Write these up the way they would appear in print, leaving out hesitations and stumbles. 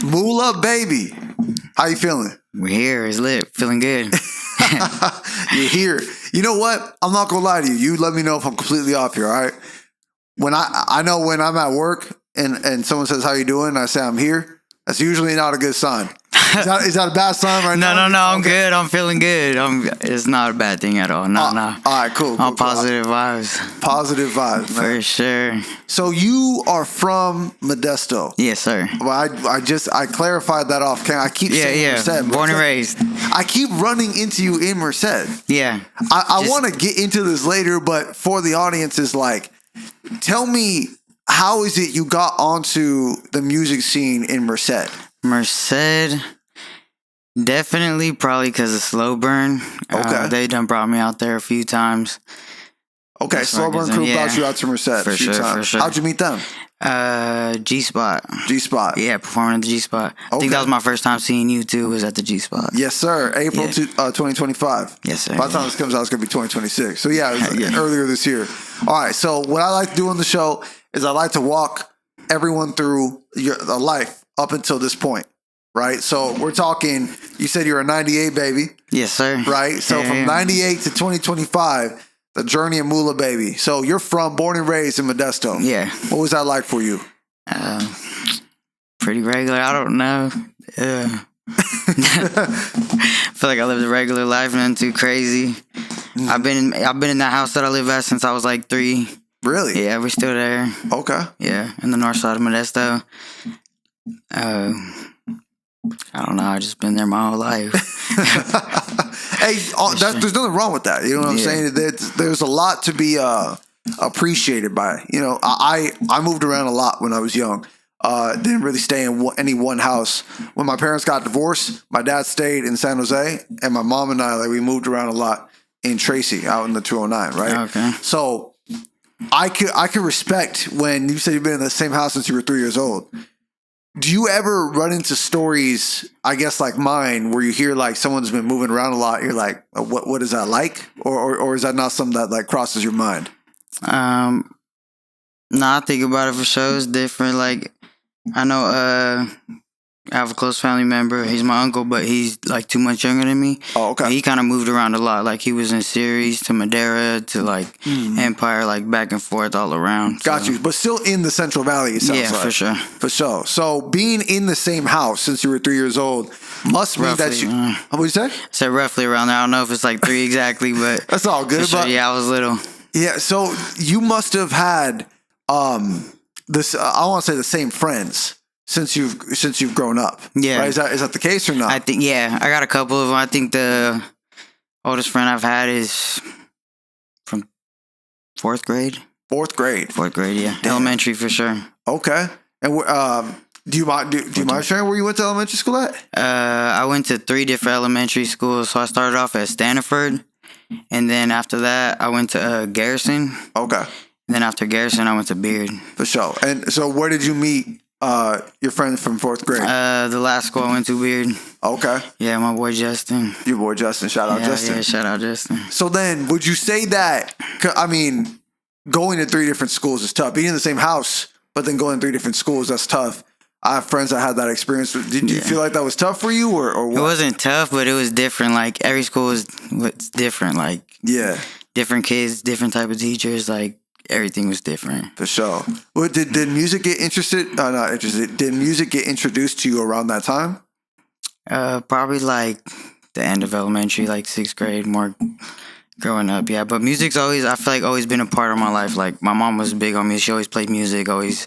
MulaBaby. How you feeling? We're here. It's lit. Feeling good. You're here. You know what? I'm not gonna lie to you. You let me know if I'm completely off here, all right? When I know when I'm at work and someone says, "How you doing?" and I say I'm here, that's usually not a good sign. Is that a bad sign right now? No. I'm good. I'm feeling good. It's not a bad thing at all. No. All right, cool. All positive vibes. Positive vibes, man. For sure. So you are from Modesto. Yes, sir. Well, I clarified that off. I keep saying Merced. Born and raised. I keep running into you in Merced. Yeah. I want to get into this later, but for the audience is like, tell me, how is it you got onto the music scene in Merced? Merced, definitely probably because of Slow Burn. Okay. They done brought me out there a few times. Okay, Slow Burn crew brought you out to Merced. For sure. How'd you meet them? G-Spot. G-Spot. Yeah, performing at the G-Spot. I think that was my first time seeing you too, was at the G-Spot. Yes, sir. April 2025. Yes, sir. By the time this comes out, it's going to be 2026. So yeah, it was earlier this year. All right, so what I like to do on the show is I like to walk everyone through your life up until this point, right? So we're talking, you said you're a 98 baby. Yes, sir. Right? So from 98 to 2025, the journey of MulaBaby. So you're born and raised in Modesto. Yeah. What was that like for you? Pretty regular. I don't know. I feel like I lived a regular life, nothing too crazy. I've been in that house that I live at since I was like 3. Really? Yeah, we're still there. Okay. Yeah, in the north side of Modesto. I don't know. I've just been there my whole life. Hey, there's nothing wrong with that. You know what I'm saying? There's a lot to be appreciated by. You know, I moved around a lot when I was young. Didn't really stay in any one house. When my parents got divorced, my dad stayed in San Jose, and my mom and I, we moved around a lot in Tracy, out in the 209, right? Okay. So I could respect when you said you've been in the same house since you were 3 years old. Do you ever run into stories, I guess like mine, where you hear like someone's been moving around a lot? You're like, what is that like? Or is that not something that like crosses your mind? No, I think about it for sure. It's different. Like, I know I have a close family member. He's my uncle, but he's like 2 months younger than me. Oh, okay. He kind of moved around a lot. Like, he was in Ceres to Madera to like Empire, like back and forth all around. Got you. But still in the Central Valley, it sounds like. Yeah, for sure. For sure. So being in the same house since you were 3 years old must mean that you... What did you say? I said roughly around there. I don't know if it's like 3 exactly, but... That's all good. Sure, but yeah, I was little. Yeah, so you must have had this... I want to say the same friends since you've grown up. Yeah. Right? Is that the case or not? I think, yeah. I got a couple of them. I think the oldest friend I've had is from 4th grade. 4th grade. 4th grade, yeah. Damn. Elementary for sure. Okay. And do you mind sharing where you went to elementary school at? I went to 3 different elementary schools. So I started off at Stanford, and then after that I went to Garrison. Okay. And then after Garrison I went to Beard. For sure. And so where did you meet your friend from 4th grade? The last school I went to, Beard. Okay. Yeah, my boy Justin. Your boy Justin. Shout out Justin. Yeah, shout out Justin. So then, would you say that, I mean, going to 3 different schools is tough. Being in the same house, but then going to 3 different schools, that's tough. I have friends that had that experience. Did you feel like that was tough for you or what? It wasn't tough, but it was different. Like, every school was different. Like, different kids, different type of teachers. Like, everything was different. For sure. Well, did music get not interested. Did music get introduced to you around that time? Probably like the end of elementary, like 6th grade, more growing up. Yeah, but music's always been a part of my life. Like, my mom was big on music. She always played music, always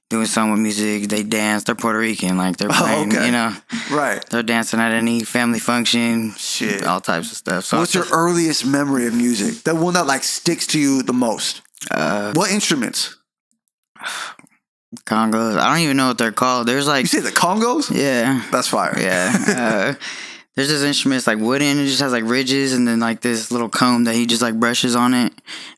doing something with music. They dance. They're Puerto Rican. Like, they're playing, you know. Right. They're dancing at any family function. Shit. All types of stuff. So what's your earliest memory of music? The one that like sticks to you the most? What instruments? Congos. I don't even know what they're called. There's like... You say the Congos? Yeah. That's fire. Yeah. There's this instrument, it's like wooden. It just has like ridges and then like this little comb that he just like brushes on it.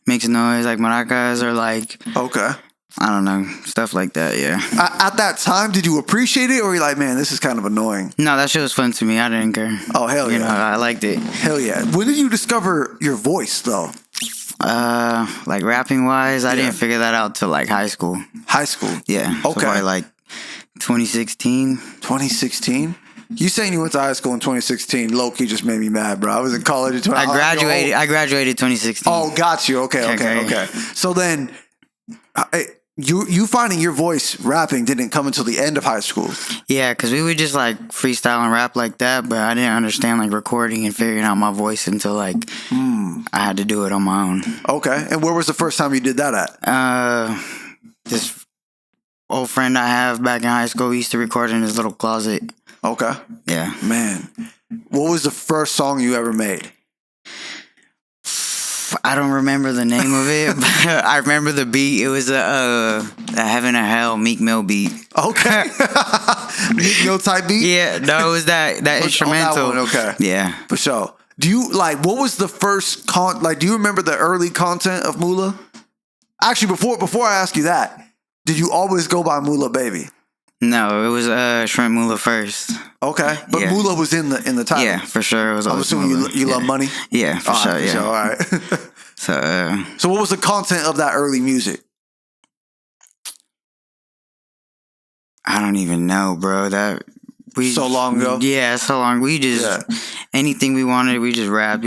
Makes a noise. Like maracas or like... Okay. I don't know. Stuff like that, yeah. At that time, did you appreciate it or were you like, man, this is kind of annoying? No, that shit was fun to me. I didn't care. Oh, hell yeah. You know, I liked it. Hell yeah. When did you discover your voice, though? Like rapping wise, I didn't figure that out till like high school. High school? Yeah. Okay. So probably like 2016. 2016? You saying you went to high school in 2016, low-key just made me mad, bro. I was in college in 2016. I graduated 2016. Oh, got you. Okay. So then, you finding your voice rapping didn't come until the end of high school. Yeah, because we would just like freestyle and rap like that, but I didn't understand like recording and figuring out my voice until like I had to do it on my own. Okay. And where was the first time you did that at? This old friend I have back in high school, we used to record in his little closet. Okay. Yeah. Man, what was the first song you ever made? I don't remember the name of it, but I remember the beat. It was a Heaven or Hell Meek Mill beat. Okay. Meek Mill type beat? Yeah, no, it was that instrumental. On that one, okay. Yeah. For sure. Do you, like, what was the first, do you remember the early content of Mula? Actually, before I ask you that, did you always go by MulaBaby? No, it was Shrimp Mula first. Okay, but yeah. Mula was in the title. Yeah, for sure. It was. I'm assuming you love money. Yeah, for sure. Yeah. All right. So what was the content of that early music? I don't even know, bro. So long ago. Yeah, so long. We just anything we wanted, we just rapped.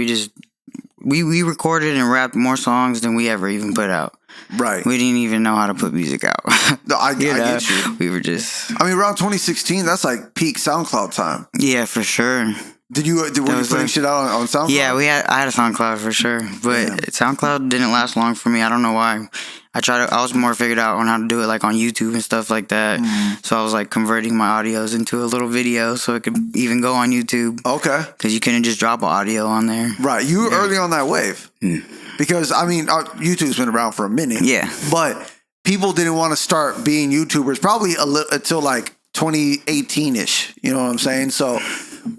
We recorded and rapped more songs than we ever even put out. Right. We didn't even know how to put music out. No, I get you. We were just. I mean, around 2016, that's like peak SoundCloud time. Yeah, for sure. Were you putting shit out on SoundCloud? Yeah, I had a SoundCloud for sure, but SoundCloud didn't last long for me. I don't know why. I was more figured out on how to do it like on YouTube and stuff like that. So I was like converting my audios into a little video so it could even go on YouTube. Okay. Because you couldn't just drop an audio on there. Right. You were early on that wave. Because, I mean, YouTube's been around for a minute. Yeah. But people didn't want to start being YouTubers probably until like 2018-ish. You know what I'm saying? So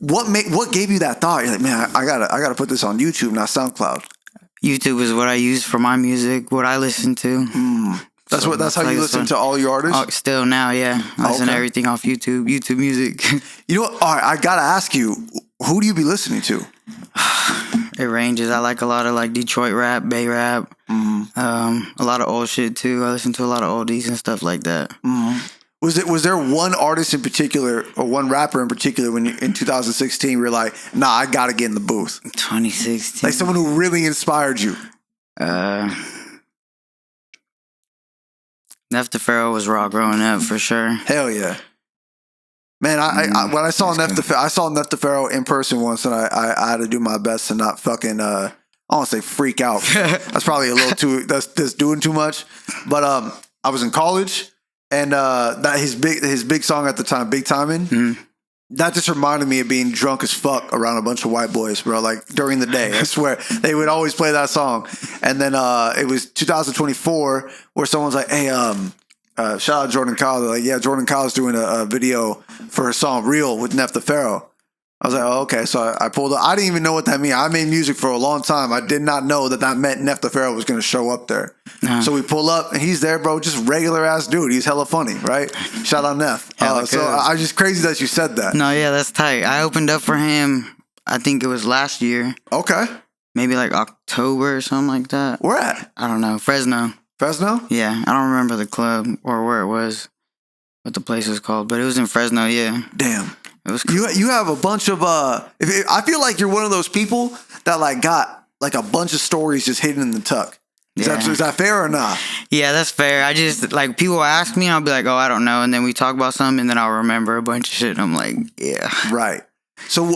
what gave you that thought? You're like, man, I gotta put this on YouTube, not SoundCloud. YouTube is what I use for my music, what I listen to. That's how you listen to all your artists? Still now, yeah. I listen to everything off YouTube Music. You know what? All right, I gotta ask you, who do you be listening to? It ranges. I like a lot of like Detroit rap, Bay rap, a lot of old shit too. I listen to a lot of oldies and stuff like that. Was there one artist in particular or one rapper in particular when in 2016 you were like, nah, I gotta get in the booth? 2016. Like someone who really inspired you. Nef The Pharaoh was raw growing up for sure. Hell yeah. Man, when I saw Nef The Pharaoh in person once, and I had to do my best to not fucking I don't want to say freak out. That's probably a little too that's doing too much. But I was in college, and that his big song at the time, Big Timing. That just reminded me of being drunk as fuck around a bunch of white boys, bro. Like during the day, I swear they would always play that song. And then it was 2024 where someone's like, "Hey, shout out Jordan Kyle." They're like, "Yeah, Jordan Kyle's doing a video for her song Real with Nef The Pharaoh." I was like, "Oh, okay." So I pulled up. I didn't even know what that meant. I made music for a long time. I did not know that meant Nef The Pharaoh was going to show up there. So we pull up, and he's there, bro. Just regular ass dude. He's hella funny, right? Shout out Nef. So I just crazy that you said that. No, yeah, that's tight. I opened up for him. I think it was last year. Okay. Maybe like October or something like that. Where at? I don't know. Fresno. Fresno? Yeah, I don't remember the club or where it was, what the place was called, but it was in Fresno. Yeah. Damn. It was cool. You have a bunch of I feel like you're one of those people that like got like a bunch of stories just hidden in the tuck. Is that fair or not? Yeah, that's fair. I just like people ask me, I'll be like, oh, I don't know, and then we talk about something, and then I'll remember a bunch of shit, and I'm like, yeah, right. So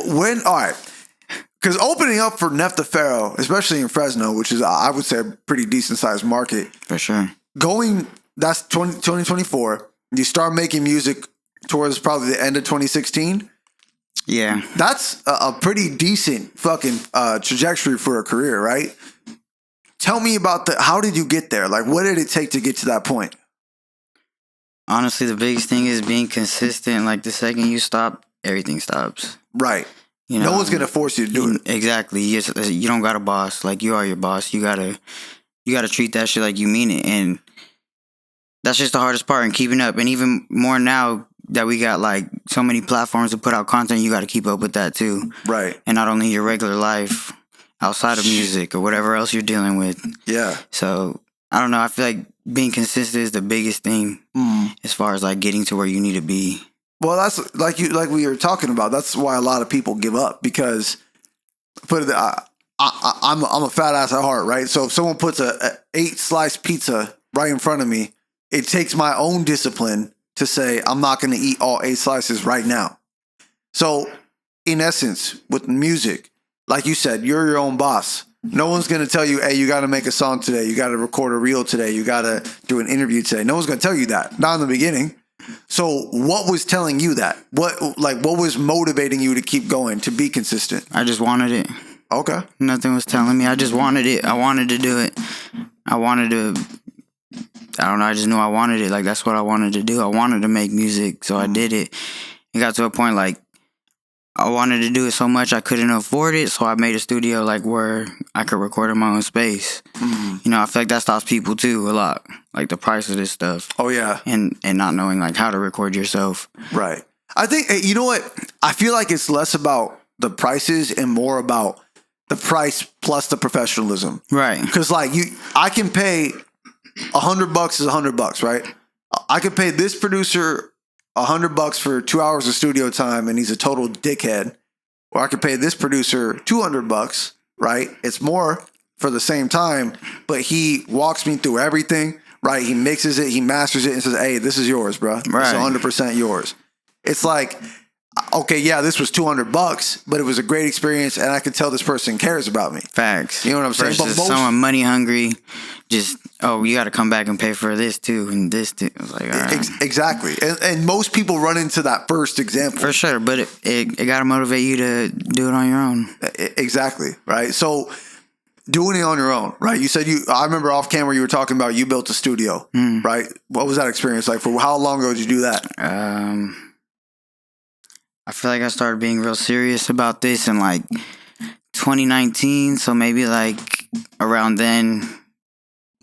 because opening up for Nef The Pharaoh, especially in Fresno, which is I would say a pretty decent sized market, for sure. That's 2024. You start making music towards probably the end of 2016. Yeah. That's a pretty decent fucking trajectory for a career, right? Tell me about how did you get there? Like, what did it take to get to that point? Honestly, the biggest thing is being consistent. Like, the second you stop, everything stops. Right. You know, no one's going to force you to do it. Exactly. You don't got a boss. Like, you are your boss. You gotta treat that shit like you mean it. And that's just the hardest part in keeping up. And even more now that we got like so many platforms to put out content, you got to keep up with that too. Right. And not only your regular life outside of music or whatever else you're dealing with. Yeah. So I don't know. I feel like being consistent is the biggest thing as far as like getting to where you need to be. Well, that's like we were talking about. That's why a lot of people give up because I'm a fat ass at heart, right? So if someone puts a 8-slice pizza right in front of me, it takes my own discipline to say I'm not going to eat all 8 slices right now. So in essence, with music, like you said, you're your own boss. No one's going to tell you, hey, you got to make a song today. You got to record a reel today. You got to do an interview today. No one's going to tell you that. Not in the beginning. So what was telling you that? What was motivating you to keep going, to be consistent? I just wanted it. Okay. Nothing was telling me. I just wanted it. I wanted to do it. I don't know. I just knew I wanted it. Like, that's what I wanted to do. I wanted to make music. So I did it. It got to a point like I wanted to do it so much I couldn't afford it. So I made a studio like where I could record in my own space. You know, I feel like that stops people too a lot. Like the price of this stuff. Oh, yeah. And not knowing like how to record yourself. Right. I think, you know what? I feel like it's less about the prices and more about the price plus the professionalism. Right. Because like I can pay $100 is $100, right? I could pay this producer $100 for 2 hours of studio time and he's a total dickhead. Or I could pay this producer $200, right? It's more for the same time, but he walks me through everything, right? He mixes it, he masters it and says, hey, this is yours, bro. Right. It's 100% yours. It's like, okay, yeah, this was $200, but it was a great experience, and I could tell this person cares about me. Facts. You know what I'm saying? Versus someone money hungry, just, oh, you got to come back and pay for this too and this too. I was like, all right. Exactly. And most people run into that first example. For sure, but it got to motivate you to do it on your own. Exactly, right? So doing it on your own, right? You said I remember off camera you were talking about you built a studio, right? What was that experience like? For how long ago did you do that? I feel like I started being real serious about this in like 2019. So maybe like around then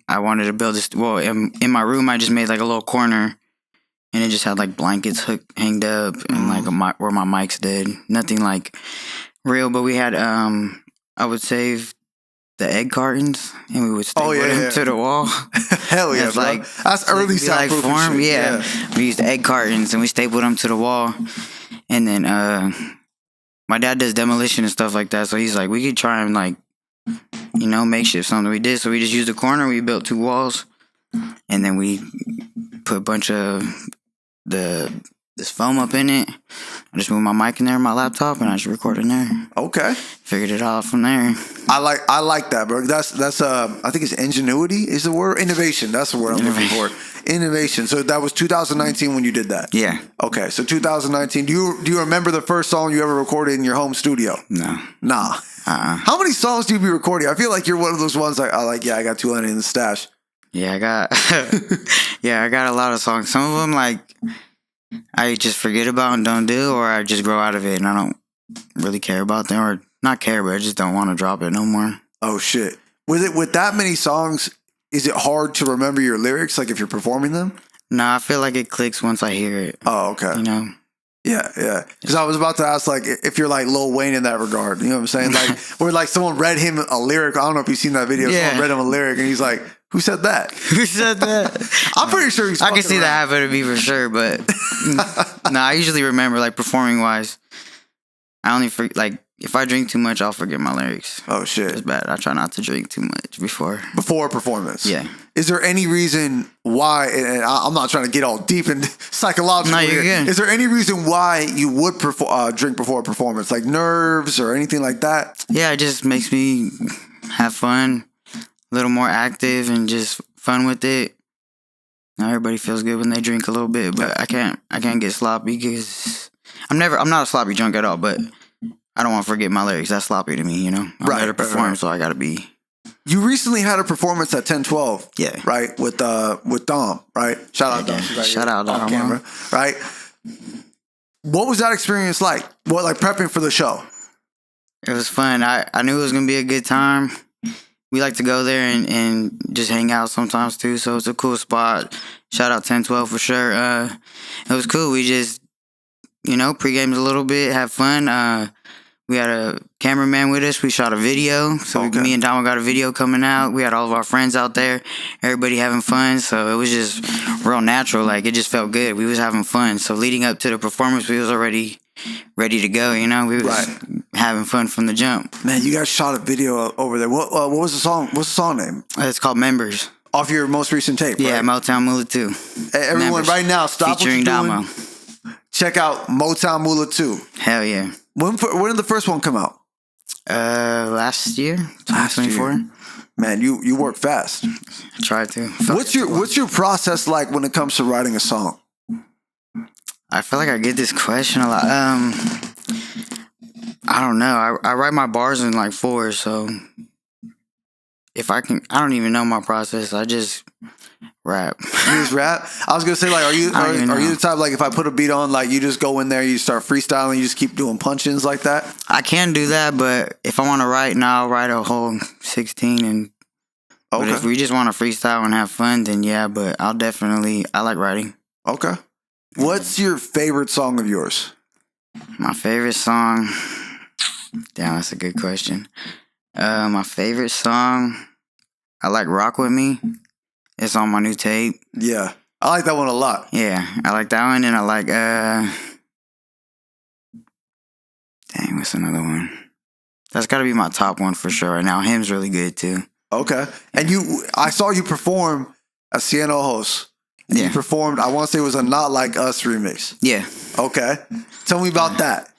I wanted to build this. Well, in my room, I just made like a little corner and it just had like blankets hanged up and like where my mics did. Nothing like real, but we had, I would save the egg cartons and we would staple them to the wall. Hell yeah, bro. Like, that's early soundproof form. shit. Yeah. We used egg cartons and we stapled them to the wall. And then my dad does demolition and stuff like that. So he's like, we could try and like, you know, makeshift something. We did. So we just used a corner. We built 2 walls. And then we put a bunch of this foam up in it. I just moved my mic in there, my laptop, and I just recorded in there. Okay. Figured it out from there. I like that, bro. That's I think it's ingenuity is the word. Innovation. That's the word I'm looking for. Innovation. So that was 2019 when you did that. Yeah. Okay. So 2019. Do you remember the first song you ever recorded in your home studio? No. Nah. How many songs do you be recording? I feel like you're one of those ones I got 200 in the stash. Yeah, I got a lot of songs. Some of them like I just forget about and don't do, or I just grow out of it and I don't really care about them, or not care, but I just don't want to drop it no more. Oh shit! With that many songs, is it hard to remember your lyrics? Like if you're performing them? No, I feel like it clicks once I hear it. Oh, okay. You know? Yeah. Because I was about to ask, like, if you're like Lil Wayne in that regard. You know what I'm saying? Like, where like someone read him a lyric. I don't know if you've seen that video. Yeah. Someone read him a lyric, and he's like, "Who said that? Who said that?" I'm pretty sure he's. I can see that happen to me for sure, but no, I usually remember like performing wise. I only like if I drink too much, I'll forget my lyrics. Oh shit, it's bad. I try not to drink too much before a performance. Yeah. Is there any reason why? And I'm not trying to get all deep and psychological. No, you're good. Is there any reason why you would drink before a performance, like nerves or anything like that? Yeah, it just makes me have fun, a little more active, and just fun with it. Now everybody feels good when they drink a little bit, but I can't get sloppy because I'm not a sloppy drunk at all, but I don't want to forget my lyrics. That's sloppy to me, you know? I'm there to perform, so I got to be. You recently had a performance at 1012. Yeah. Right? With Dom, right? Shout out Dom. Right, shout out Dom. On camera, right? What was that experience like? What, like prepping for the show? It was fun. I knew it was going to be a good time. We like to go there and just hang out sometimes too, so it's a cool spot. Shout out 1012 for sure. It was cool. We just, you know, pre-gamed a little bit, have fun. We had a cameraman with us. We shot a video. So me and Damo got a video coming out. We had all of our friends out there. Everybody having fun. So it was just real natural. Like, it just felt good. We was having fun. So leading up to the performance, we was already ready to go, you know? We was having fun from the jump. Man, you guys shot a video over there. What was the song? What's the song name? It's called Members. Off your most recent tape, Yeah, right? Motown Mula 2. Hey, everyone, Members. right now, stop Featuring what you're doing. Damo. Check out Motown Mula 2. Hell yeah. When did the first one come out? Last year, 2024. Man, you work fast. I tried to. What's your process like when it comes to writing a song? I feel like I get this question a lot. I don't know. I write my bars in like 4, so if I don't even know my process. I just rap. You just rap? I was gonna say, like, are you the type, like, if I put a beat on, like, you just go in there, you start freestyling, you just keep doing punch-ins like that? I can do that, but if I want to write, now I'll write a whole 16. And but if we just want to freestyle and have fun, then yeah. But I like writing. Okay. What's your favorite song of yours? My favorite song. Damn, that's a good question. My favorite song, I like "Rock With Me." It's on my new tape. Yeah. I like that one a lot. Yeah, I like that one, and I like dang, what's another one? That's got to be my top one for sure. Now, Him's really good too. Okay. And I saw you perform at Cien Ojos. And you performed, I want to say it was a Not Like Us remix. Yeah. Okay. Tell me about that.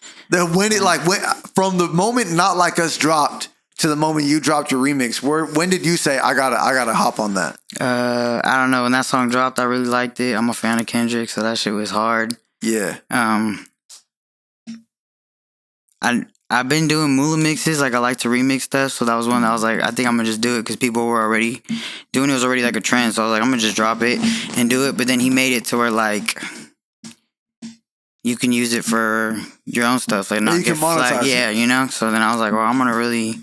From the moment Not Like Us dropped to the moment you dropped your remix, when did you say I gotta hop on that? I don't know. When that song dropped, I really liked it. I'm a fan of Kendrick, so that shit was hard. Yeah. I've been doing Mula mixes. Like, I like to remix stuff, so that was one that I was like, I think I'm gonna just do it because people were already doing it. It was already like a trend, so I was like, I'm gonna just drop it and do it. But then he made it to where, like, you can use it for your own stuff, like not get flagged. Yeah, you know. So then I was like, well, I'm gonna really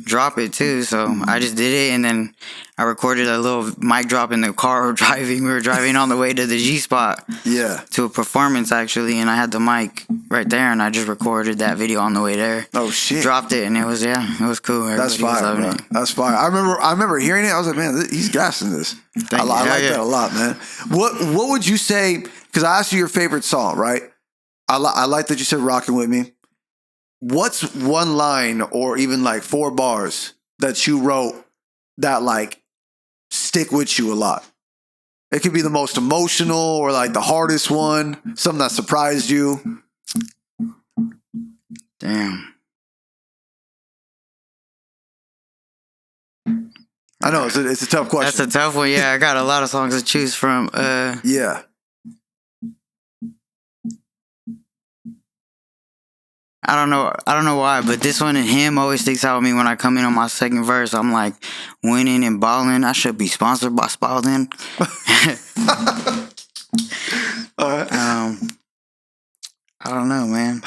drop it too. So I just did it, and then I recorded a little mic drop in the car driving. We were driving on the way to the G spot. Yeah. To a performance actually, and I had the mic right there, and I just recorded that video on the way there. Oh shit! Dropped it, and it was cool. That's fire, bro. That's fire. I remember hearing it. I was like, man, he's gassing this. I like that a lot, man. What would you say? Because I asked you your favorite song, right? I like that you said "Rockin' With Me." What's one line or even like 4 bars that you wrote that like stick with you a lot? It could be the most emotional or like the hardest one, something that surprised you. Damn. I know it's a tough question. That's a tough one. Yeah, I got a lot of songs to choose from. Yeah. I don't know why, but this one and Him always sticks out with me when I come in on my second verse. I'm like, winning and balling. I should be sponsored by Spalding. All right. I don't know, man.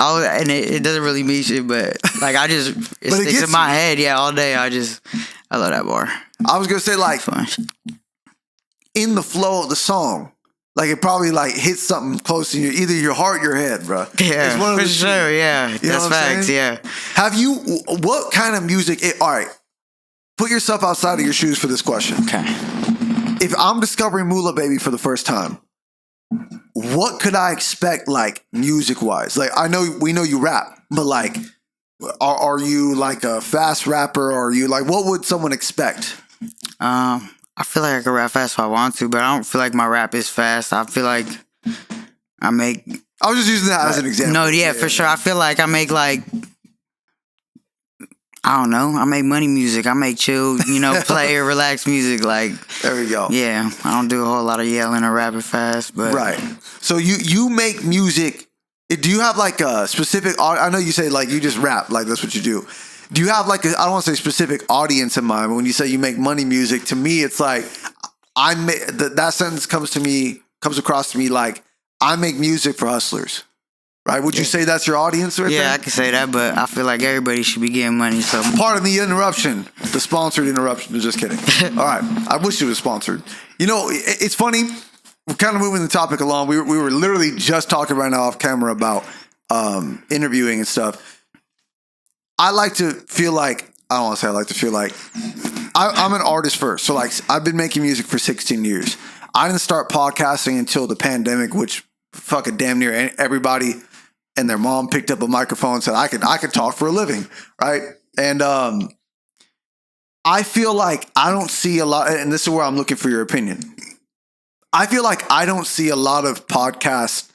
And it doesn't really mean shit, but like it sticks in my head. Yeah, all day. I love that bar. I was gonna say, like, in the flow of the song. Like, it probably, like, hits something close to either your heart or your head, bro. Yeah, for sure, yeah. That's facts, yeah. What kind of music, all right, put yourself outside of your shoes for this question. Okay. If I'm discovering MulaBaby for the first time, what could I expect, like, music-wise? Like, we know you rap, but, like, are you, like, a fast rapper, or are you, like, what would someone expect? I feel like I could rap fast if I want to, but I don't feel like my rap is fast. I feel like I was just using that as an example. No, yeah, for sure. I feel like I make I don't know. I make money music. I make chill, play or relax music. Like, there we go. Yeah, I don't do a whole lot of yelling or rapping fast, but right. So you make music. Do you have like a specific? I know you say like you just rap, like that's what you do. Do you have like I don't want to say specific audience in mind, but when you say you make money music, to me it's like that sentence comes across to me like I make music for hustlers, right? Would you say that's your audience right there? Yeah, I can say that, but I feel like everybody should be getting money. So pardon the interruption, the sponsored interruption. Just kidding. All right, I wish it was sponsored. It's funny. We're kind of moving the topic along. We were literally just talking right now off camera about interviewing and stuff. I like to feel like, I don't want to say I like to feel like, I'm an artist first. So like I've been making music for 16 years. I didn't start podcasting until the pandemic, which fucking damn near everybody and their mom picked up a microphone and said, I could talk for a living. Right. And I feel like I don't see a lot, and this is where I'm looking for your opinion. I feel like I don't see a lot of podcasts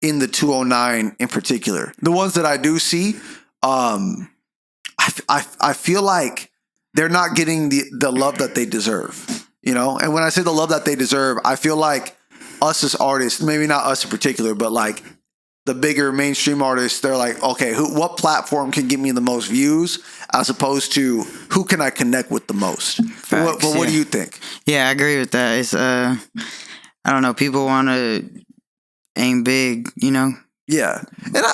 in the 209 in particular. The ones that I do see, I feel like they're not getting the love that they deserve, you know? And when I say the love that they deserve, I feel like us as artists, maybe not us in particular, but like the bigger mainstream artists, they're like, okay, what platform can give me the most views as opposed to who can I connect with the most? Facts, what do you think? Yeah, I agree with that. It's, I don't know, people want to aim big, you know? Yeah. And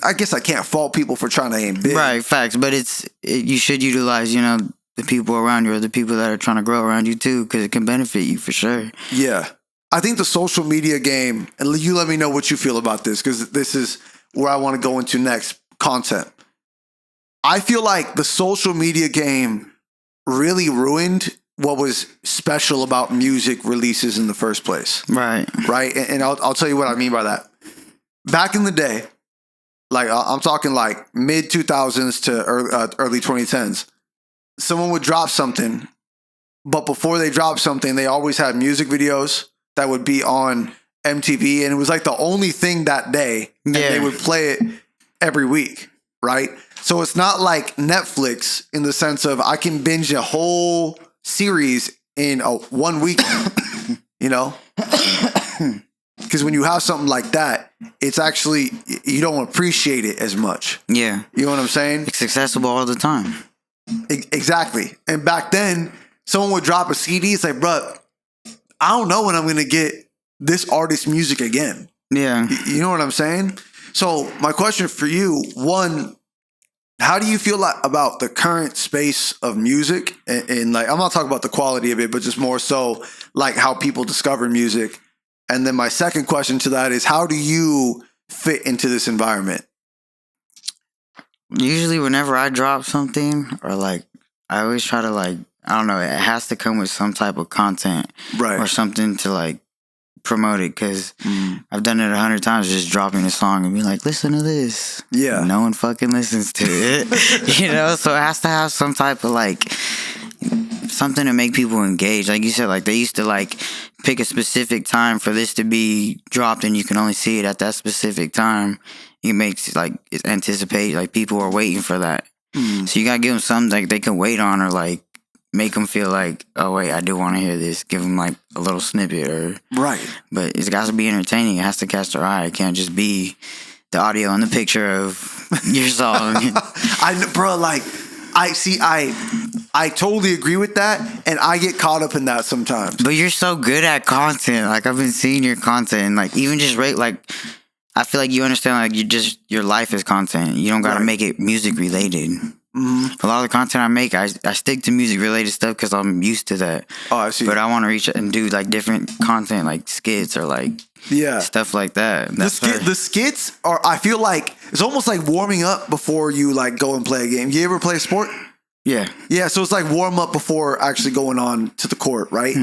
I guess I can't fault people for trying to aim big. Right, facts. But you should utilize, you know, the people around you or the people that are trying to grow around you too, because it can benefit you for sure. Yeah. I think the social media game, and you let me know what you feel about this, because this is where I want to go into next, content. I feel like the social media game really ruined what was special about music releases in the first place. Right. Right. And I'll tell you what I mean by that. Back in the day, like I'm talking like mid 2000s to early 2010s, someone would drop something, but before they dropped something, they always had music videos that would be on MTV, and it was like the only thing that day, and they would play it every week, right? So it's not like Netflix in the sense of I can binge a whole series in 1 week, you know? Because when you have something like that, it's actually, you don't appreciate it as much. Yeah. You know what I'm saying? It's accessible all the time. Exactly. And back then, someone would drop a CD, it's like, bro, I don't know when I'm going to get this artist's music again. Yeah. You know what I'm saying? So my question for you, one, how do you feel about the current space of music? And like, I'm not talking about the quality of it, but just more so like how people discover music. And then my second question to that is, how do you fit into this environment? Usually whenever I drop something, or like, I always try to like, I don't know, it has to come with some type of content. Right. Or something to like promote it, because I've done it 100 times, just dropping a song and be like, listen to this. Yeah. No one fucking listens to it. You know, so it has to have some type of like something to make people engage. Like you said, like they used to like pick a specific time for this to be dropped, and you can only see it at that specific time. It makes like anticipate, like people are waiting for that. So you gotta give them something like they can wait on, or like make them feel like, oh wait, I do want to hear this. Give them like a little snippet, or right. But it's got to be entertaining. It has to catch their eye. It can't just be the audio and the picture of your song. I totally agree with that, and I get caught up in that sometimes. But you're so good at content. Like I've been seeing your content, and like even just like I feel like you understand, like your life is content. You don't gotta make it music related. A lot of the content I make, I stick to music related stuff because I'm used to that. Oh, I see. But I want to reach and do like different content, like skits or like stuff like that. The skits are, I feel like it's almost like warming up before you like go and play a game. You ever play a sport? Yeah. Yeah, so it's like warm up before actually going on to the court, right?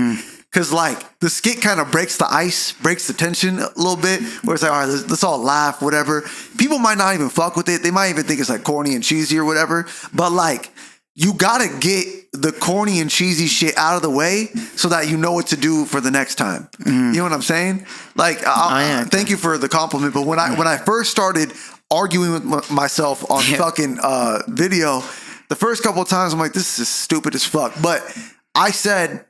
Because like the skit kind of breaks the ice, breaks the tension a little bit, where it's like, all right, let's all laugh, whatever. People might not even fuck with it. They might even think it's like corny and cheesy or whatever. But like, you gotta get the corny and cheesy shit out of the way so that you know what to do for the next time. You know what I'm saying? Like, thank you for the compliment. But when I first started arguing with myself on fucking video, the first couple of times I'm like, this is stupid as fuck. But I said,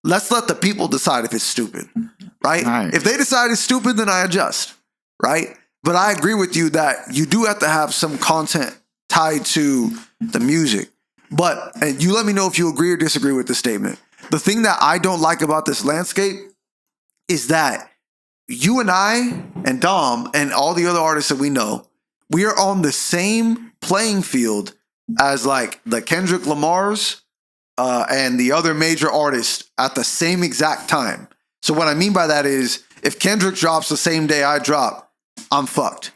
let's let the people decide if it's stupid, right? If they decide it's stupid, then I adjust, right? But I agree with you that you do have to have some content tied to the music. And you let me know if you agree or disagree with this statement. The thing that I don't like about this landscape is that you and I and Dom and all the other artists that we know, we are on the same playing field as like the Kendrick Lamars, and the other major artists at the same exact time. So what I mean by that is, if Kendrick drops the same day I drop, I'm fucked.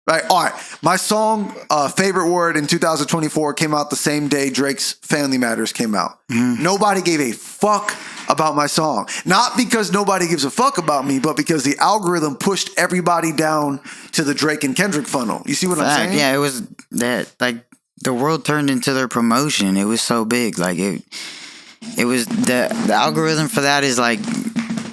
Right. All right. My song, Favorite Word in 2024 came out the same day Drake's Family Matters came out. Nobody gave a fuck about my song. Not because nobody gives a fuck about me, but because the algorithm pushed everybody down to the Drake and Kendrick funnel. You see what I'm saying? Yeah, it was that, like, the world turned into their promotion. It was so big. Like, it was the algorithm for that is like,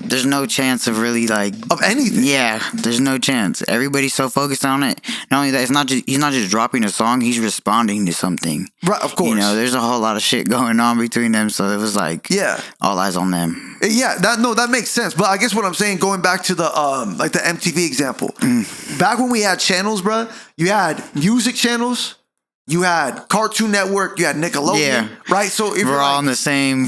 there's no chance of really like Of anything. Yeah, there's no chance. Everybody's so focused on it. Not only that, he's not just dropping a song, he's responding to something. Right, of course. You know, there's a whole lot of shit going on between them, so it was like, yeah, all eyes on them. Yeah, that makes sense. But I guess what I'm saying, going back to the like the MTV example, back when we had channels, bro, you had music channels, you had Cartoon Network, you had Nickelodeon, right? So if we're all on the same.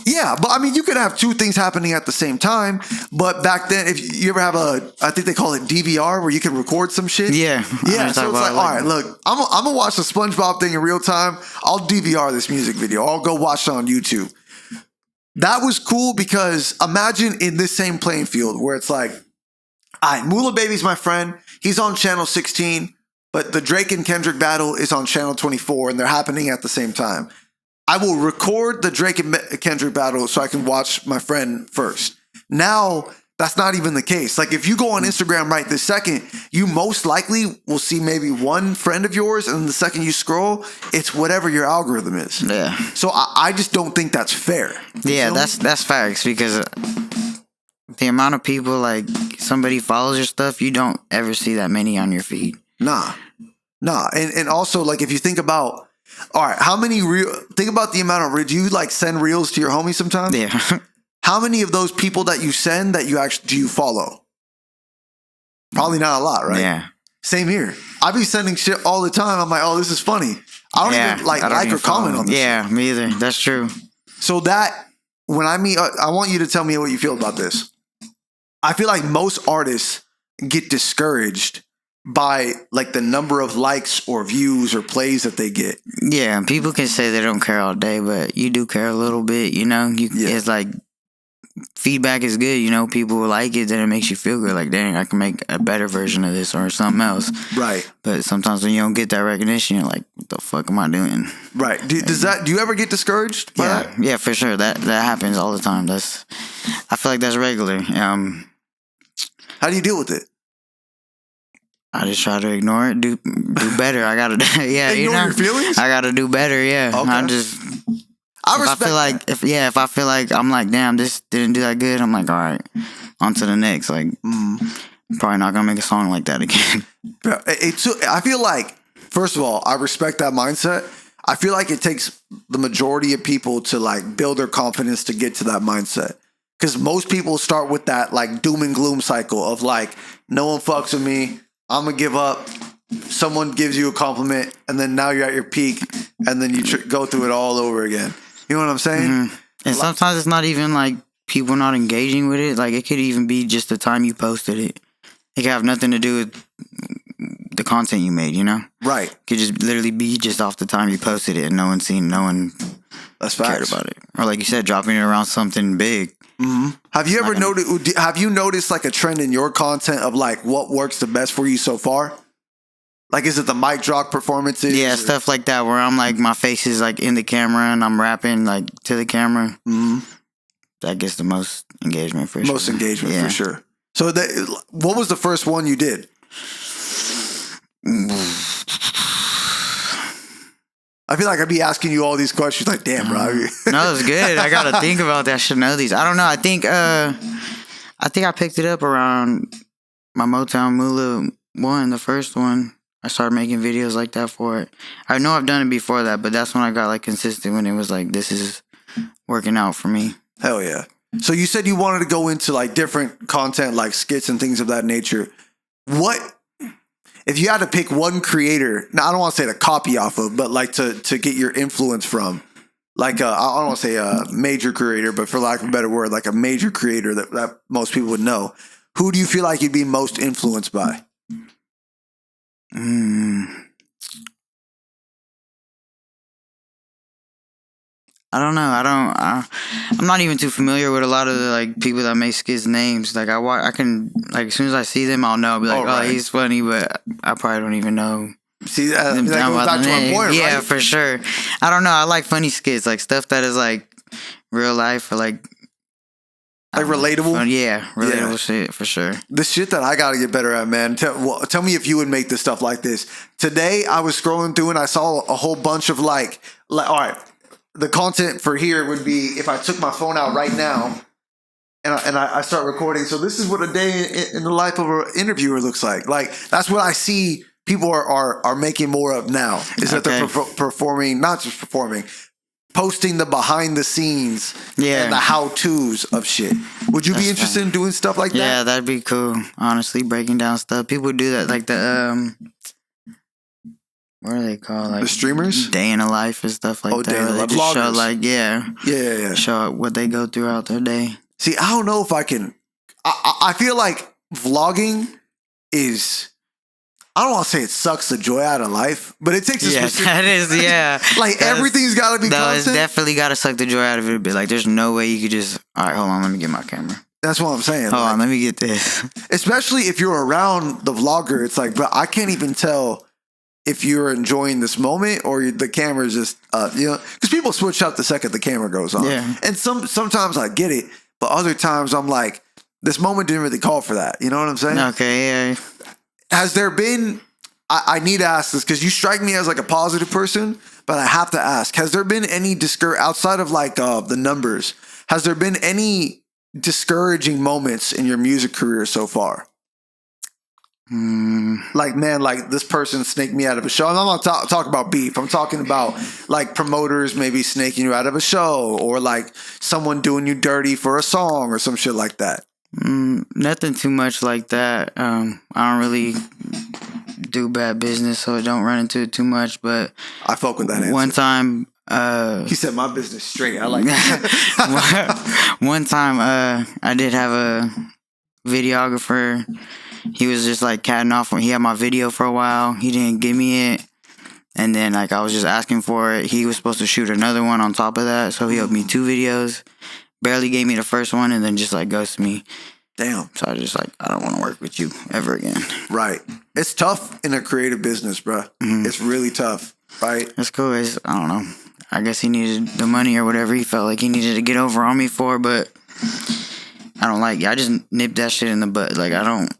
Yeah, but I mean, you could have two things happening at the same time. But back then, if you ever have I think they call it DVR, where you can record some shit. Yeah. So it's like, all right, look, I'm gonna watch the SpongeBob thing in real time. I'll DVR this music video. I'll go watch it on YouTube. That was cool because imagine in this same playing field where it's like, all right, MulaBaby's my friend. He's on channel 16, but the Drake and Kendrick battle is on channel 24, and they're happening at the same time. I will record the Drake and Kendrick battle so I can watch my friend first. Now, that's not even the case. Like, if you go on Instagram right this second, you most likely will see maybe one friend of yours, and the second you scroll, it's whatever your algorithm is. Yeah. So I just don't think that's fair. Yeah, that's facts, because the amount of people, like, somebody follows your stuff, you don't ever see that many on your feed. Nah. And also, like, if you think about, all right, think about the amount of, do you like send reels to your homies sometimes? Yeah. How many of those people that you send that do you follow? Probably not a lot, right? Yeah. Same here. I be sending shit all the time. I'm like, oh, this is funny. I don't even like or comment on this. Yeah, me either. That's true. So that, when I want you to tell me what you feel about this. I feel like most artists get discouraged by like the number of likes or views or plays that they get. Yeah, people can say they don't care all day, but you do care a little bit, you know? It's like, feedback is good, you know? People will like it, then it makes you feel good. Like, dang, I can make a better version of this or something else. Right. But sometimes when you don't get that recognition, you're like, what the fuck am I doing? Right. Do you ever get discouraged by that? Yeah, for sure. That happens all the time. I feel like that's regular. How do you deal with it? I just try to ignore it, do better. I gotta, ignore your feelings. I gotta do better. Yeah, okay. If I feel like I'm like, damn, this didn't do that good, I'm like, all right, on to the next. Like, probably not gonna make a song like that again. I feel like, first of all, I respect that mindset. I feel like it takes the majority of people to like build their confidence to get to that mindset. Because most people start with that like doom and gloom cycle of like, no one fucks with me, I'm gonna give up. Someone gives you a compliment, and then now you're at your peak, and then you go through it all over again. You know what I'm saying? Mm-hmm. And sometimes it's not even like people not engaging with it. Like, it could even be just the time you posted it. It could have nothing to do with the content you made, you know? Right. It could just literally be just off the time you posted it, and no one cared about it. Or like you said, dropping it around something big. Mm-hmm. Have you noticed like a trend in your content of like what works the best for you so far? Like, is it the mic drop performances? Yeah, stuff like that where I'm like, my face is like in the camera and I'm rapping like to the camera. Mm-hmm. That gets the most engagement for sure. Most engagement for sure. So what was the first one you did? I feel like I'd be asking you all these questions like, damn, bro. No, it's good. I gotta think about that. I should know these. I don't know. I think I picked it up around my Motown Mula one, the first one. I started making videos like that for it. I know I've done it before that, but that's when I got like consistent, when it was like, this is working out for me. Hell yeah. So you said you wanted to go into like different content, like skits and things of that nature. What, if you had to pick one creator, now I don't want to say to copy off of, but like to get your influence from, like I don't want to say a major creator, but for lack of a better word, like a major creator that most people would know, who do you feel like you'd be most influenced by? don't know. I'm not even too familiar with a lot of the like people that make skits names. Like I can like as soon as I see them, I'll know. I'll be like, right. he's funny, but I probably don't even know. See, that goes back to my point, yeah, right? for sure. I don't know. I like funny skits, like stuff that is like real life or like relatable. Relatable shit for sure. The shit that I gotta get better at, man. Tell me if you would make this stuff like this. Today, I was scrolling through and I saw a whole bunch of like all right. The content for here would be if I took my phone out right now and I start recording. So this is what a day in the life of an interviewer looks like. Like that's what I see people are making more of now. Is that they're performing, not just performing, posting the behind the scenes and the how tos of shit. Would you be interested in doing stuff like that? Yeah, that'd be cool. Honestly, breaking down stuff. People do that, like the what are they called? Like the streamers? Day in the life and stuff like that. Day in the life. They just show Vloggers. yeah. Show what they go throughout their day. See, I don't know if I can. I feel like vlogging is. I don't want to say it sucks the joy out of life, but it takes a specific. That is, like everything's got to be. No, content. it's definitely got to suck the joy out of it. But like, there's no way you could just. All right, hold on, let me get my camera. That's what I'm saying. Hold on, let me get this. Especially if you're around the vlogger, it's like, but I can't even tell if you're enjoying this moment or the camera's just, because people switch up the second the camera goes on. Yeah. And sometimes I get it, but other times I'm like, this moment didn't really call for that. You know what I'm saying? Okay, yeah. Has there been, I need to ask this because you strike me as like a positive person, but I have to ask, has there been any outside of like the numbers, has there been any discouraging moments in your music career so far? Like, man, like this person snaked me out of a show. And I'm not talking about beef. I'm talking about like promoters maybe snaking you out of a show or like someone doing you dirty for a song or some shit like that. Nothing too much like that. I don't really do bad business, so I don't run into it too much. But I fuck with that answer. One time, he said my business straight. I like that. One time, I did have a videographer. He was just like catting off when he had my video for a while. He didn't give me it. And then like I was just asking for it. He was supposed to shoot another one on top of that. So he owed me 2 videos. Barely gave me the first one and then just like ghosted me. Damn. So I just like, I don't want to work with you ever again. Right. It's tough in a creative business, bro. It's really tough, right? It's cool. I don't know. I guess he needed the money or whatever he felt like he needed to get over on me for, but I don't like it. I just nipped that shit in the butt. Like, I don't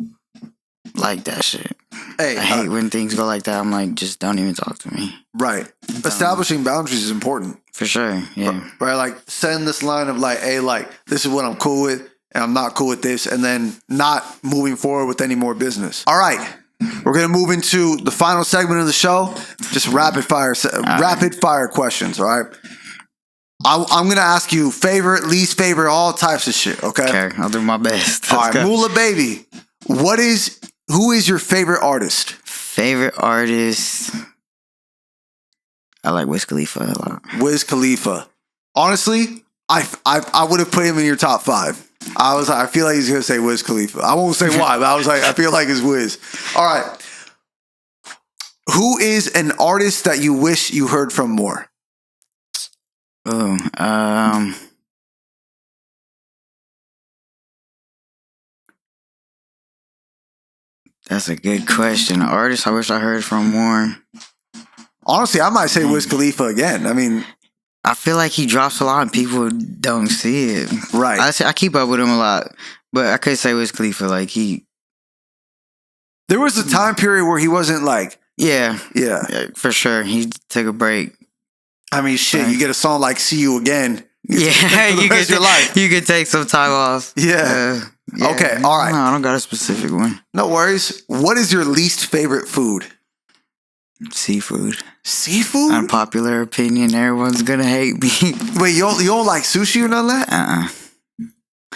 like that shit. Hey, I hate when things go like that. I'm like, just don't even talk to me. Right. Establishing boundaries is important. For sure, yeah. Right, like send this line of like, hey, like this is what I'm cool with and I'm not cool with this, and then not moving forward with any more business. All right. We're going to move into the final segment of the show. Just rapid fire questions, all right? I'm going to ask you favorite, least favorite, all types of shit, okay? Okay, I'll do my best. All right, MulaBaby, who is your favorite artist? Favorite artist? I like Wiz Khalifa a lot. Wiz Khalifa. Honestly, I would have put him in your top 5. I feel like he's going to say Wiz Khalifa. I won't say why, but I was like, I feel like it's Wiz. All right. Who is an artist that you wish you heard from more? Oh, that's a good question. An artist I wish I heard from more. Honestly, I might say Wiz Khalifa again. I mean, I feel like he drops a lot and people don't see it. Right. I keep up with him a lot, but I could say Wiz Khalifa. Like there was a time period where he wasn't like. Yeah, for sure. He took a break. I mean, shit. You get a song like "See You Again." Yeah, you could your life. You could take some time off. Yeah. Okay. All right. No, I don't got a specific one. No worries. What is your least favorite food? Seafood. Seafood? Unpopular opinion. Everyone's gonna hate me. Wait, you don't like sushi or none of that?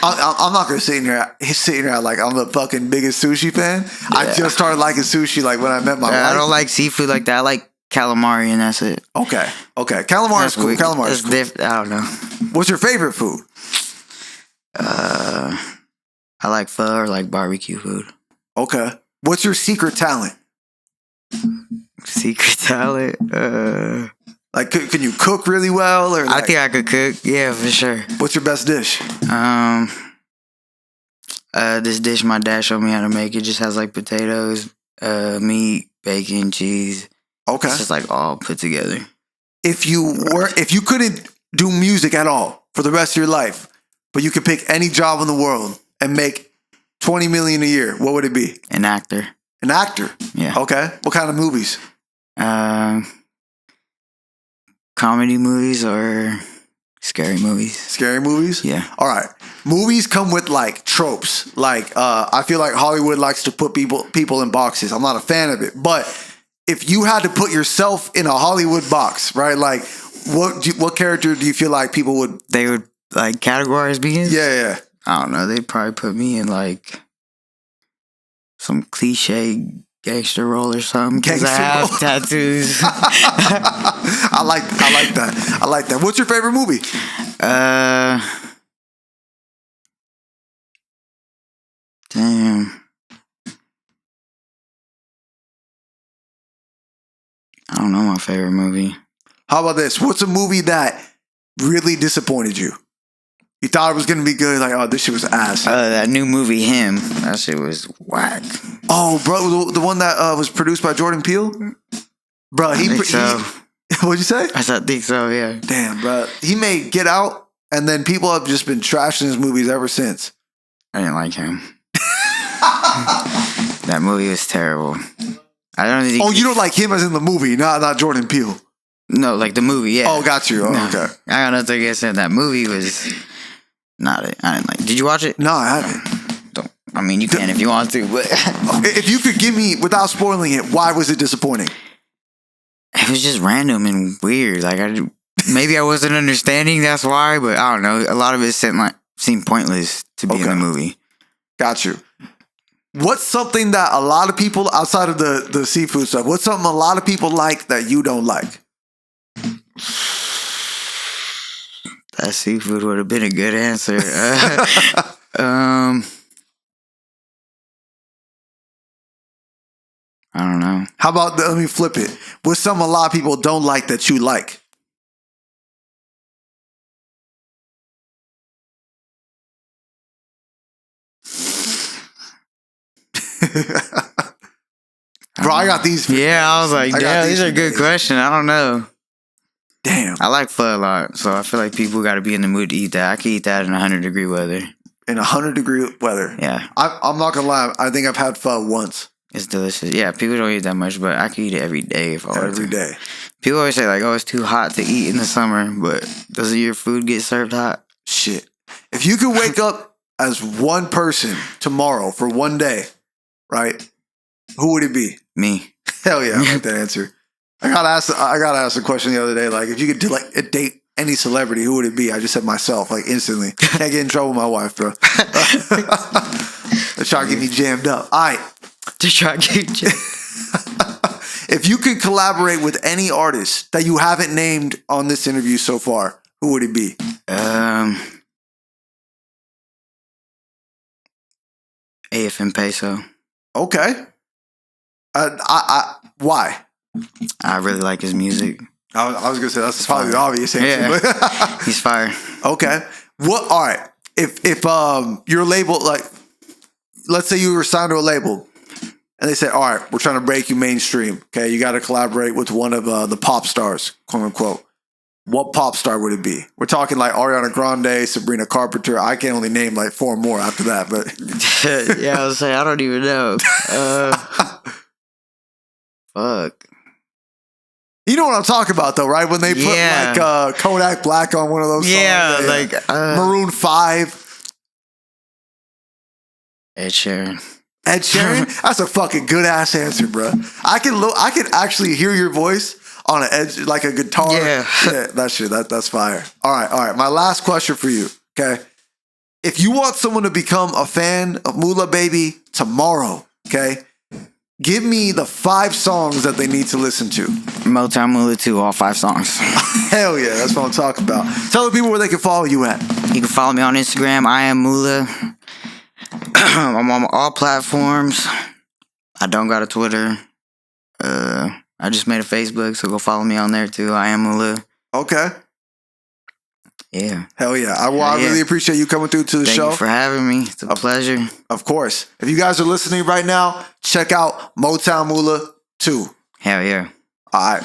I'm not gonna sit here like I'm the fucking biggest sushi fan. Yeah. I just started liking sushi like when I met my wife. I don't like seafood like that. I like calamari and that's it. Okay. Calamari is cool. Calamari is cool. I don't know. What's your favorite food? I like pho or like barbecue food. Okay. What's your secret talent? Secret talent? Like, can you cook really well? Or I think I could cook. Yeah, for sure. What's your best dish? This dish my dad showed me how to make. It just has like potatoes, meat, bacon, cheese. Okay. It's just like all put together. If you couldn't do music at all for the rest of your life, but you could pick any job in the world and make $20 million a year, what would it be? An actor. An actor? Yeah. Okay. What kind of movies? Comedy movies or scary movies. Scary movies? Yeah. All right. Movies come with like tropes. Like I feel like Hollywood likes to put people in boxes. I'm not a fan of it, but if you had to put yourself in a Hollywood box, right? Like what character do you feel like people would? They would like categorize me in? Yeah. I don't know. They'd probably put me in like some cliche gangster role or something because I have tattoos. I like that. I like that. What's your favorite movie? Damn. I don't know my favorite movie. How about this? What's a movie that really disappointed you? You thought it was going to be good, like, oh, this shit was ass. That new movie, Him. That shit was whack. Oh, bro, the one that was produced by Jordan Peele? Bro, I think so. What'd you say? I think so, yeah. Damn, bro. He made Get Out, and then people have just been trashing his movies ever since. I didn't like him. That movie was terrible. I don't think. Oh, you don't like him as in the movie, not Jordan Peele. No, like the movie, yeah. Oh, got you. Oh, no, okay. I got nothing against it. That movie was not it. I didn't like it. Did you watch it? No, I haven't. Don't. I mean, you can if you want to, but if you could give me, without spoiling it, why was it disappointing? It was just random and weird. Like maybe I wasn't understanding. That's why, but I don't know. A lot of it seemed pointless to be in the movie. Got you. What's something that a lot of people outside of the seafood stuff? What's something a lot of people like that you don't like? That seafood would have been a good answer. I don't know. How about, let me flip it. What's something a lot of people don't like that you like? Bro, I got these. Yeah, I was like, damn, these are good questions. I don't know. Damn. I like pho a lot, so I feel like people got to be in the mood to eat that. I could eat that in 100-degree weather. In 100-degree weather? Yeah. I'm not going to lie. I think I've had pho once. It's delicious. Yeah, people don't eat that much, but I could eat it every day if I wanted to. Every day. People always say, like, oh, it's too hot to eat in the summer, but doesn't your food get served hot? Shit. If you could wake up as one person tomorrow for one day, right? Who would it be? Me. Hell yeah, I like that answer. I got asked a question the other day, like, if you could do like a date any celebrity, who would it be? I just said myself, like, instantly. Can't get in trouble with my wife, bro. They're trying to get me jammed up. All right. Just try to get you. If you could collaborate with any artist that you haven't named on this interview so far, who would it be? AFM Peso. Okay. Why? I really like his music. I was gonna say that's probably the obvious answer. Yeah. He's fire. Okay. What? All right. If your label, like, let's say you were signed to a label, and they said, all right, we're trying to break you mainstream. Okay, you got to collaborate with one of the pop stars, quote unquote. What pop star would it be? We're talking like Ariana Grande, Sabrina Carpenter. I can only name like 4 more after that, but yeah, I was saying I don't even know. Fuck. You know what I'm talking about, though, right? When they put like Kodak Black on one of those songs. Yeah, like Maroon 5. Ed Sheeran. Ed Sheeran? That's a fucking good ass answer, bro. I can actually hear your voice on an edge, like a guitar. Yeah. That's fire. All right. My last question for you, okay? If you want someone to become a fan of MulaBaby tomorrow, okay, give me the 5 songs that they need to listen to. Motown Mula 2, all 5 songs. Hell yeah, that's what I'm talking about. Tell the people where they can follow you at. You can follow me on Instagram. I am Mula. I'm on all platforms. I don't got a Twitter. I just made a Facebook, so go follow me on there too. I am Mula. Okay. Yeah. Hell yeah. I really appreciate you coming through to the show. Thank you for having me. It's a pleasure. Of course. If you guys are listening right now, check out Motown Mula 2. Hell yeah. All right.